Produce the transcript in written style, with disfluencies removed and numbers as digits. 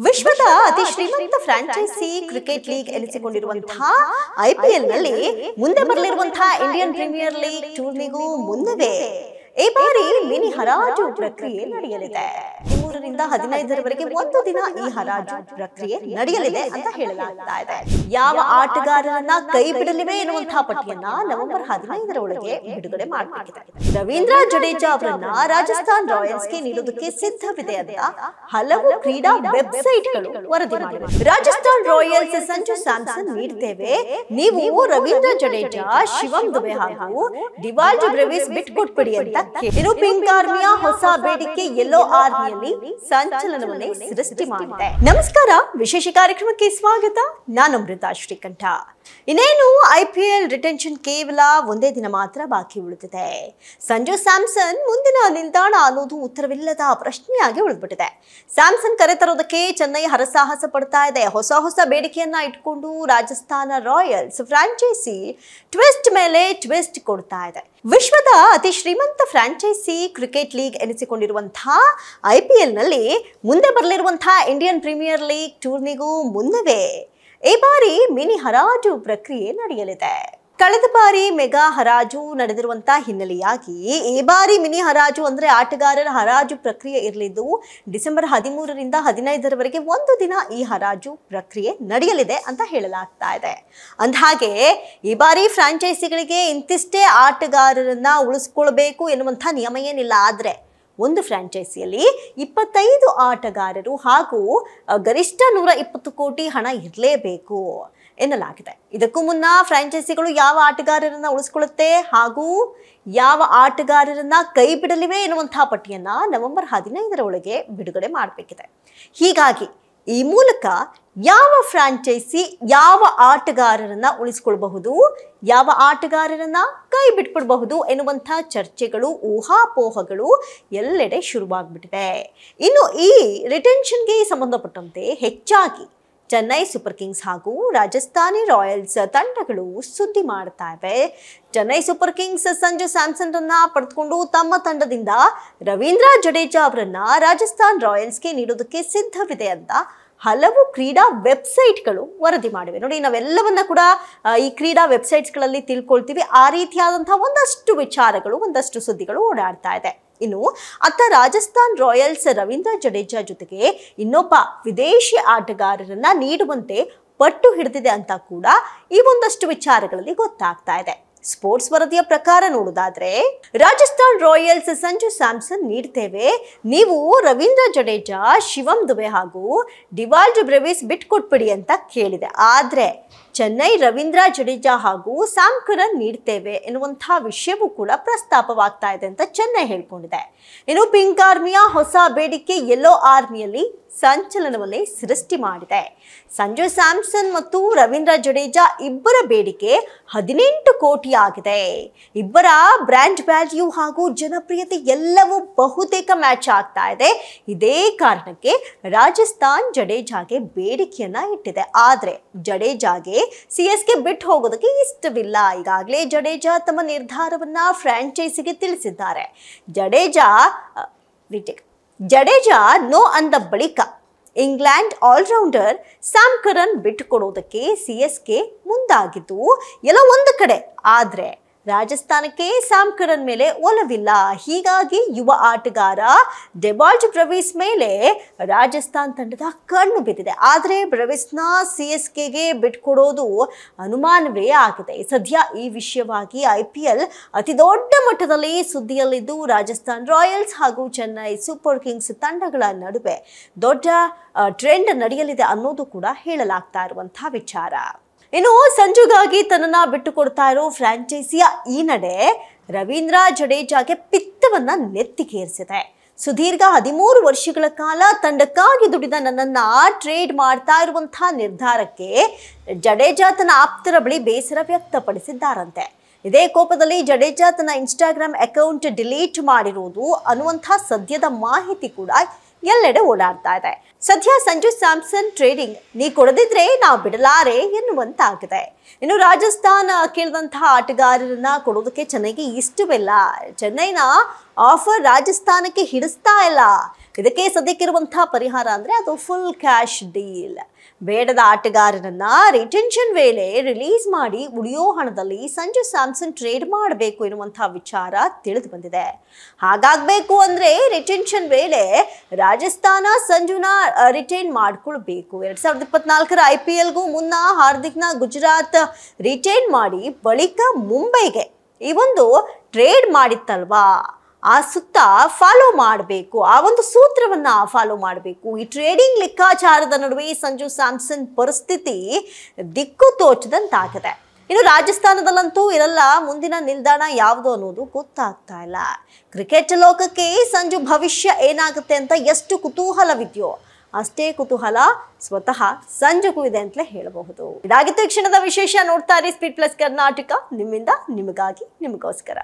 ವಿಶ್ವದ ಅತಿ ಶ್ರೀಮಂತ ಫ್ರಾಂಚೈಸಿ ಕ್ರಿಕೆಟ್ ಲೀಗ್ ಎನಿಸಿಕೊಂಡಿರುವಂತಹ ಐಪಿಎಲ್ ನಲ್ಲಿ ಮುಂದೆ ಬರಲಿರುವಂತಹ ಇಂಡಿಯನ್ ಪ್ರೀಮಿಯರ್ ಲೀಗ್ ಟೂರ್ನಿಗೂ ಮುನ್ನವೇ ಈ ಬಾರಿ ಮಿನಿ ಹರಾಜು ಪ್ರಕ್ರಿಯೆ ನಡೆಯಲಿದೆ. 13ರಿಂದ 15ರವರೆಗೆ ಒಂದು ದಿನ ಈ ಹರಾಜು ಪ್ರಕ್ರಿಯೆ ನಡೆಯಲಿದೆ ಅಂತ ಹೇಳಲಾಗ್ತಾ ಇದೆ. ಯಾವ ಆಟಗಾರರನ್ನ ಕೈ ಬಿಡಲಿವೆ ಎನ್ನುವಂತಹ ಪಟ್ಟಿಯನ್ನ ನವೆಂಬರ್ 15ರ ಒಳಗೆ ಬಿಡುಗಡೆ ಮಾಡಲಾಗಿದೆ. ರವೀಂದ್ರ ಜಡೇಜಾ ಅವರನ್ನ ರಾಜಸ್ಥಾನ್ ರಾಯಲ್ಸ್ಗೆ ನೀಡೋದಕ್ಕೆ ಸಿದ್ಧವಿದೆ ಅಂತ ಹಲವು ಕ್ರೀಡಾ ವೆಬ್ಸೈಟ್ಗಳು ವರದಿ ಮಾಡಿವೆ. ರಾಜಸ್ಥಾನ್ ರಾಯಲ್ಸ್ ಸಂಜು ಸ್ಯಾಮ್ಸನ್ ನೀಡ್ತೇವೆ, ನೀವು ರವೀಂದ್ರ ಜಡೇಜಾ, ಶಿವಂ ದುಬೆ ಹಾಗೂ ಡಿವಾಲ್ಡ್ ಬ್ರೆವಿಸ್ ಬಿಟ್ಕೊಟ್ಬಿಡಿ ಅಂತ. ಇನ್ನು ಪಿಂಕ್ ಆರ್ಮಿಯ ಹೊಸ ಬೇಡಿಕೆ ಯೆಲ್ಲೋ ಆರ್ಮಿಯಲ್ಲಿ ಸಂಚಲನವನ್ನೇ ಸೃಷ್ಟಿ ಮಾಡಿದೆ. ನಮಸ್ಕಾರ, ವಿಶೇಷ ಕಾರ್ಯಕ್ರಮಕ್ಕೆ ಸ್ವಾಗತ. ನಾನು ಅಮೃತಾ ಶ್ರೀಕಂಠ. ಇನ್ನೇನು ಐಪಿಎಲ್ ರಿಟೆನ್ಷನ್ ಕೇವಲ ಒಂದೇ ದಿನ ಮಾತ್ರ ಬಾಕಿ ಉಳಿದಿದೆ. ಸಂಜು ಸ್ಯಾಮ್ಸನ್ ಮುಂದಿನ ನಿಲ್ದಾಣ ಅನ್ನೋದು ಉತ್ತರವಿಲ್ಲದ ಪ್ರಶ್ನೆಯಾಗಿ ಉಳಿದ್ಬಿಟ್ಟಿದೆ. ಸ್ಯಾಮ್ಸನ್ ಕರೆ ತರೋದಕ್ಕೆ ಚೆನ್ನೈ ಹರಸಾಹಸ ಪಡ್ತಾ ಇದೆ. ಹೊಸ ಬೇಡಿಕೆಯನ್ನ ಇಟ್ಕೊಂಡು ರಾಜಸ್ಥಾನ ರಾಯಲ್ಸ್ ಫ್ರಾಂಚೈಸಿ ಟ್ವಿಸ್ಟ್ ಮೇಲೆ ಟ್ವಿಸ್ಟ್ ಕೊಡ್ತಾ ಇದೆ. ವಿಶ್ವದ ಅತಿ ಶ್ರೀಮಂತ ಫ್ರಾಂಚೈಸಿ ಕ್ರಿಕೆಟ್ ಲೀಗ್ ಎನಿಸಿಕೊಂಡಿರುವಂತಹ ಐಪಿಎಲ್ ನಲ್ಲಿ ಮುಂದೆ ಬರಲಿರುವಂತಹ ಇಂಡಿಯನ್ ಪ್ರೀಮಿಯರ್ ಲೀಗ್ ಟೂರ್ನಿಗೂ ಮುನ್ನವೇ ಈ ಬಾರಿ ಮಿನಿ ಹರಾಜು ಪ್ರಕ್ರಿಯೆ ನಡೆಯಲಿದೆ. ಕಳೆದ ಬಾರಿ ಮೆಗಾ ಹರಾಜು ನಡೆದಿರುವಂತಹ ಹಿನ್ನೆಲೆಯಾಗಿ ಈ ಬಾರಿ ಮಿನಿ ಹರಾಜು ಅಂದ್ರೆ ಆಟಗಾರರ ಹರಾಜು ಪ್ರಕ್ರಿಯೆ ಇರಲಿದ್ದು ಡಿಸೆಂಬರ್ 13ರಿಂದ 15ರವರೆಗೆ ಒಂದು ದಿನ ಈ ಹರಾಜು ಪ್ರಕ್ರಿಯೆ ನಡೆಯಲಿದೆ ಅಂತ ಹೇಳಲಾಗ್ತಾ ಇದೆ. ಅಂದಹಾಗೆ ಈ ಬಾರಿ ಫ್ರಾಂಚೈಸಿಗಳಿಗೆ ಇಂತಿಷ್ಟೇ ಆಟಗಾರರನ್ನ ಉಳಿಸ್ಕೊಳ್ಬೇಕು ಎನ್ನುವಂಥ ನಿಯಮ ಏನಿಲ್ಲ. ಆದರೆ ಒಂದು ಫ್ರಾಂಚೈಸಿಯಲ್ಲಿ 25 ಆಟಗಾರರು ಹಾಗೂ ಗರಿಷ್ಠ 120 ಕೋಟಿ ಹಣ ಇರಲೇಬೇಕು ಎನ್ನಲಾಗಿದೆ. ಇದಕ್ಕೂ ಮುನ್ನ ಫ್ರಾಂಚೈಸಿಗಳು ಯಾವ ಆಟಗಾರರನ್ನ ಉಳಿಸ್ಕೊಳ್ಳುತ್ತೆ ಹಾಗೂ ಯಾವ ಆಟಗಾರರನ್ನ ಕೈ ಬಿಡಲಿವೆ ಎನ್ನುವಂತಹ ಪಟ್ಟಿಯನ್ನ ನವೆಂಬರ್ 15ರ ಒಳಗೆ ಬಿಡುಗಡೆ ಮಾಡಬೇಕಿದೆ. ಹೀಗಾಗಿ ಈ ಮೂಲಕ ಯಾವ ಫ್ರಾಂಚೈಸಿ ಯಾವ ಆಟಗಾರರನ್ನ ಉಳಿಸ್ಕೊಳ್ಬಹುದು, ಯಾವ ಆಟಗಾರರನ್ನ ಕೈ ಬಿಟ್ಬಿಡಬಹುದು ಎನ್ನುವಂಥ ಚರ್ಚೆಗಳು, ಊಹಾಪೋಹಗಳು ಎಲ್ಲೆಡೆ ಶುರುವಾಗ್ಬಿಟ್ಟಿದೆ. ಇನ್ನು ಈ ರಿಟೆನ್ಷನ್ಗೆ ಸಂಬಂಧಪಟ್ಟಂತೆ ಹೆಚ್ಚಾಗಿ ಚೆನ್ನೈ ಸೂಪರ್ ಕಿಂಗ್ಸ್ ಹಾಗೂ ರಾಜಸ್ಥಾನಿ ರಾಯಲ್ಸ್ ತಂಡಗಳು ಸುದ್ದಿ ಮಾಡ್ತಾ ಇವೆ. ಚೆನ್ನೈ ಸೂಪರ್ ಕಿಂಗ್ಸ್ ಸಂಜು ಸ್ಯಾಮ್ಸನ್ ರನ್ನ ಪಡೆದುಕೊಂಡು ತಮ್ಮ ತಂಡದಿಂದ ರವೀಂದ್ರ ಜಡೇಜಾ ಅವರನ್ನ ರಾಜಸ್ಥಾನ್ ರಾಯಲ್ಸ್ಗೆ ನೀಡೋದಕ್ಕೆ ಸಿದ್ಧವಿದೆ ಅಂತ ಹಲವು ಕ್ರೀಡಾ ವೆಬ್ಸೈಟ್ಗಳು ವರದಿ ಮಾಡಿವೆ. ನೋಡಿ, ನಾವೆಲ್ಲವನ್ನ ಕೂಡ ಈ ಕ್ರೀಡಾ ವೆಬ್ಸೈಟ್ಸ್ಗಳಲ್ಲಿ ತಿಳ್ಕೊಳ್ತೀವಿ. ಆ ರೀತಿಯಾದಂತಹ ಒಂದಷ್ಟು ವಿಚಾರಗಳು, ಒಂದಷ್ಟು ಸುದ್ದಿಗಳು ಓಡಾಡ್ತಾ ಇದೆ. ಇನ್ನು ಅತ್ತ ರಾಜಸ್ಥಾನ್ ರಾಯಲ್ಸ್ ರವೀಂದ್ರ ಜಡೇಜಾ ಜೊತೆಗೆ ಇನ್ನೊಬ್ಬ ವಿದೇಶಿ ಆಟಗಾರರನ್ನ ನೀಡುವಂತೆ ಪಟ್ಟು ಹಿಡಿದಿದೆ ಅಂತ ಕೂಡ ಈ ಒಂದಷ್ಟು ವಿಚಾರಗಳಲ್ಲಿ ಗೊತ್ತಾಗ್ತಾ ಇದೆ. ಸ್ಪೋರ್ಟ್ಸ್ ವರದಿಯ ಪ್ರಕಾರ ನೋಡೋದಾದ್ರೆ ರಾಜಸ್ಥಾನ್ ರಾಯಲ್ಸ್ ಸಂಜು ಸ್ಯಾಮ್ಸನ್ ನೀಡ್ತೇವೆ, ನೀವು ರವೀಂದ್ರ ಜಡೇಜಾ, ಶಿವಂ ದುಬೆ ಹಾಗೂ ಡಿವಾಲ್ಡ್ ಬ್ರೆವಿಸ್ ಬಿಟ್ಕೊಟ್ಬಿಡಿ ಅಂತ ಕೇಳಿದೆ. ಆದ್ರೆ ಚೆನ್ನೈ ರವೀಂದ್ರ ಜಡೇಜಾ ಹಾಗೂ ಸ್ಯಾಮ್ ಕರನ್ ನೀಡ್ತೇವೆ ಎನ್ನುವಂತಹ ವಿಷಯವೂ ಕೂಡ ಪ್ರಸ್ತಾಪವಾಗ್ತಾ ಇದೆ ಅಂತ ಚೆನ್ನೈ ಹೇಳ್ಕೊಂಡಿದೆ. ಇನ್ನು ಪಿಂಕ್ ಆರ್ಮಿಯ ಹೊಸ ಬೇಡಿಕೆ ಯೆಲ್ಲೋ ಆರ್ಮಿಯಲ್ಲಿ ಸಂಚಲನವನ್ನೇ ಸೃಷ್ಟಿ ಮಾಡಿದೆ. ಸಂಜು ಸ್ಯಾಮ್ಸನ್ ಮತ್ತು ರವೀಂದ್ರ ಜಡೇಜಾ ಇಬ್ಬರ ಬೇಡಿಕೆ 18 ಕೋಟಿ ಆಗಿದೆ. ಇಬ್ಬರ ಬ್ರ್ಯಾಂಡ್ ವ್ಯಾಲ್ಯೂ ಹಾಗೂ ಜನಪ್ರಿಯತೆ ಎಲ್ಲವೂ ಬಹುತೇಕ ಮ್ಯಾಚ್ ಆಗ್ತಾ ಇದೆ. ಇದೇ ಕಾರಣಕ್ಕೆ ರಾಜಸ್ಥಾನ್ ಜಡೇಜಾಗೆ ಬೇಡಿಕೆಯನ್ನ ಇಟ್ಟಿದೆ. ಆದ್ರೆ ಜಡೇಜಾಗೆ ಸಿಎಸ್ಕೆ ಬಿಟ್ಟು ಹೋಗೋದಕ್ಕೆ ಇಷ್ಟವಿಲ್ಲ. ಈಗಾಗಲೇ ಜಡೇಜಾ ತಮ್ಮ ನಿರ್ಧಾರವನ್ನ ಫ್ರಾಂಚೈಸಿಗೆ ತಿಳಿಸಿದ್ದಾರೆ. ಜಡೇಜಾ ನೋ ಅಂದ ಬಳಿಕ ಇಂಗ್ಲೆಂಡ್ ಆಲ್ರೌಂಡರ್ ಸ್ಯಾಮ್ ಕರನ್ ಬಿಟ್ಟುಕೊಡೋದಕ್ಕೆ ಸಿಎಸ್ಕೆ ಮುಂದಾಗಿದ್ದು ಎಲ್ಲ ಒಂದು ಕಡೆ. ಆದ್ರೆ ರಾಜಸ್ಥಾನಕ್ಕೆ ಸ್ಯಾಮ್ ಕರನ್ ಮೇಲೆ ಒಲವಿಲ್ಲ. ಹೀಗಾಗಿ ಯುವ ಆಟಗಾರ ಡಿವಾಲ್ಡ್ ಬ್ರೆವಿಸ್ ಮೇಲೆ ರಾಜಸ್ಥಾನ್ ತಂಡದ ಕಣ್ಣು ಬಿದ್ದಿದೆ. ಆದರೆ ಬ್ರೆವಿಸ್ನ ಸಿಎಸ್ಕೆಗೆ ಬಿಟ್ಕೊಡೋದು ಅನುಮಾನವೇ ಆಗಿದೆ. ಸದ್ಯ ಈ ವಿಷಯವಾಗಿ ಐಪಿಎಲ್ ಅತಿ ದೊಡ್ಡ ಮಟ್ಟದಲ್ಲಿ ಸುದ್ದಿಯಲ್ಲಿದ್ದು ರಾಜಸ್ಥಾನ್ ರಾಯಲ್ಸ್ ಹಾಗೂ ಚೆನ್ನೈ ಸೂಪರ್ ಕಿಂಗ್ಸ್ ತಂಡಗಳ ನಡುವೆ ದೊಡ್ಡ ಟ್ರೆಂಡ್ ನಡೆಯಲಿದೆ ಅನ್ನೋದು ಕೂಡ ಹೇಳಲಾಗ್ತಾ ಇರುವಂತಹ ವಿಚಾರ. ಇನ್ನು ಸಂಜುಗಾಗಿ ತನ್ನನ್ನ ಬಿಟ್ಟು ಕೊಡ್ತಾ ಇರೋ ಫ್ರಾಂಚೈಸಿಯ ಈ ನಡೆ ರವೀಂದ್ರ ಜಡೇಜಾಗೆ ಪಿತ್ತವನ್ನ ನೆತ್ತಿಗೇರಿಸಿದೆ. ಸುದೀರ್ಘ 13 ವರ್ಷಗಳ ಕಾಲ ತಂಡಕ್ಕಾಗಿ ದುಡಿದ ನನ್ನನ್ನ ಟ್ರೇಡ್ ಮಾಡ್ತಾ ಇರುವಂತಹ ನಿರ್ಧಾರಕ್ಕೆ ಜಡೇಜಾ ತನ್ನ ಆಪ್ತರ ಬಳಿ ಬೇಸರ ವ್ಯಕ್ತಪಡಿಸಿದ್ದಾರಂತೆ. ಇದೇ ಕೋಪದಲ್ಲಿ ಜಡೇಜಾ ತನ್ನ ಇನ್ಸ್ಟಾಗ್ರಾಮ್ ಅಕೌಂಟ್ ಡಿಲೀಟ್ ಮಾಡಿರುವುದು ಅನ್ನುವಂಥ ಸದ್ಯದ ಮಾಹಿತಿ ಕೂಡ ಎಲ್ಲೆಡೆ ಓಡಾಡ್ತಾ ಇದೆ. ಸದ್ಯ ಸಂಜು ಸ್ಯಾಮ್ಸನ್ ಟ್ರೇಡಿಂಗ್ ನೀ ಕೊಡದಿದ್ರೆ ನಾವು ಬಿಡಲಾರೆ ಎನ್ನುವಂತಾಗಿದೆ. ಇನ್ನು ರಾಜಸ್ಥಾನ ಕೇಳಿದಂತಹ ಆಟಗಾರರನ್ನ ಕೊಡೋದಕ್ಕೆ ಚೆನ್ನೈಗೆ ಇಷ್ಟವಿಲ್ಲ. ಚೆನ್ನೈನ ಆಫರ್ ರಾಜಸ್ಥಾನಕ್ಕೆ ಹಿಡಿಸ್ತಾ ಇಲ್ಲ. ಇದಕ್ಕೆ ಸದ್ಯಕ್ಕಿರುವಂತಹ ಪರಿಹಾರ ಅಂದ್ರೆ ಅದು ಫುಲ್ ಕ್ಯಾಶ್ ಡೀಲ್. ಬೇಡದ ಆಟಗಾರನನ್ನ ರಿಟೆನ್ಷನ್ ವೇಳೆ ರಿಲೀಸ್ ಮಾಡಿ ಉಳಿಯೋ ಹಣದಲ್ಲಿ ಸಂಜು ಸ್ಯಾಮ್ಸನ್ ಟ್ರೇಡ್ ಮಾಡಬೇಕು ಎನ್ನುವಂತಹ ವಿಚಾರ ತಿಳಿದು ಬಂದಿದೆ. ಹಾಗಾಗಬೇಕು ಅಂದ್ರೆ ರಿಟೆನ್ಷನ್ ವೇಳೆ ರಾಜಸ್ಥಾನ ಸಂಜುನ ರಿಟೈನ್ ಮಾಡ್ಕೊಳ್ಬೇಕು. 2024ರ IPLಗೂ ಮುನ್ನ ಹಾರ್ದಿಕ್ನ ಗುಜರಾತ್ ರಿಟೈನ್ ಮಾಡಿ ಬಳಿಕ ಮುಂಬೈಗೆ ಈ ಒಂದು ಟ್ರೇಡ್ ಮಾಡಿತ್ತಲ್ವಾ, ಆ ಸುತ್ತ ಫಾಲೋ ಮಾಡಬೇಕು, ಆ ಒಂದು ಸೂತ್ರವನ್ನ ಫಾಲೋ ಮಾಡಬೇಕು. ಈ ಟ್ರೇಡಿಂಗ್ ಲೆಕ್ಕಾಚಾರದ ನಡುವೆ ಸಂಜು ಸ್ಯಾಮ್ಸನ್ ಪರಿಸ್ಥಿತಿ ದಿಕ್ಕು ತೋಚದಂತಾಗಿದೆ. ಇನ್ನು ರಾಜಸ್ಥಾನದಲ್ಲಂತೂ ಇರಲ್ಲ, ಮುಂದಿನ ನಿಲ್ದಾಣ ಯಾವುದು ಅನ್ನೋದು ಗೊತ್ತಾಗ್ತಾ ಇಲ್ಲ. ಕ್ರಿಕೆಟ್ ಲೋಕಕ್ಕೆ ಸಂಜು ಭವಿಷ್ಯ ಏನಾಗುತ್ತೆ ಅಂತ ಎಷ್ಟು ಕುತೂಹಲವಿದೆಯೋ ಅಷ್ಟೇ ಕುತೂಹಲ ಸ್ವತಃ ಸಂಜುಗೂ ಇದೆ ಅಂತಲೇ ಹೇಳಬಹುದು. ಇದಾಗಿತ್ತು ಈ ಕ್ಷಣದ ವಿಶೇಷ. ನೋಡ್ತಾ ಇರಿ ಸ್ಪೀಡ್ ಪ್ಲಸ್ ಕರ್ನಾಟಕ, ನಿಮ್ಮಿಂದ ನಿಮಗಾಗಿ ನಿಮಗೋಸ್ಕರ.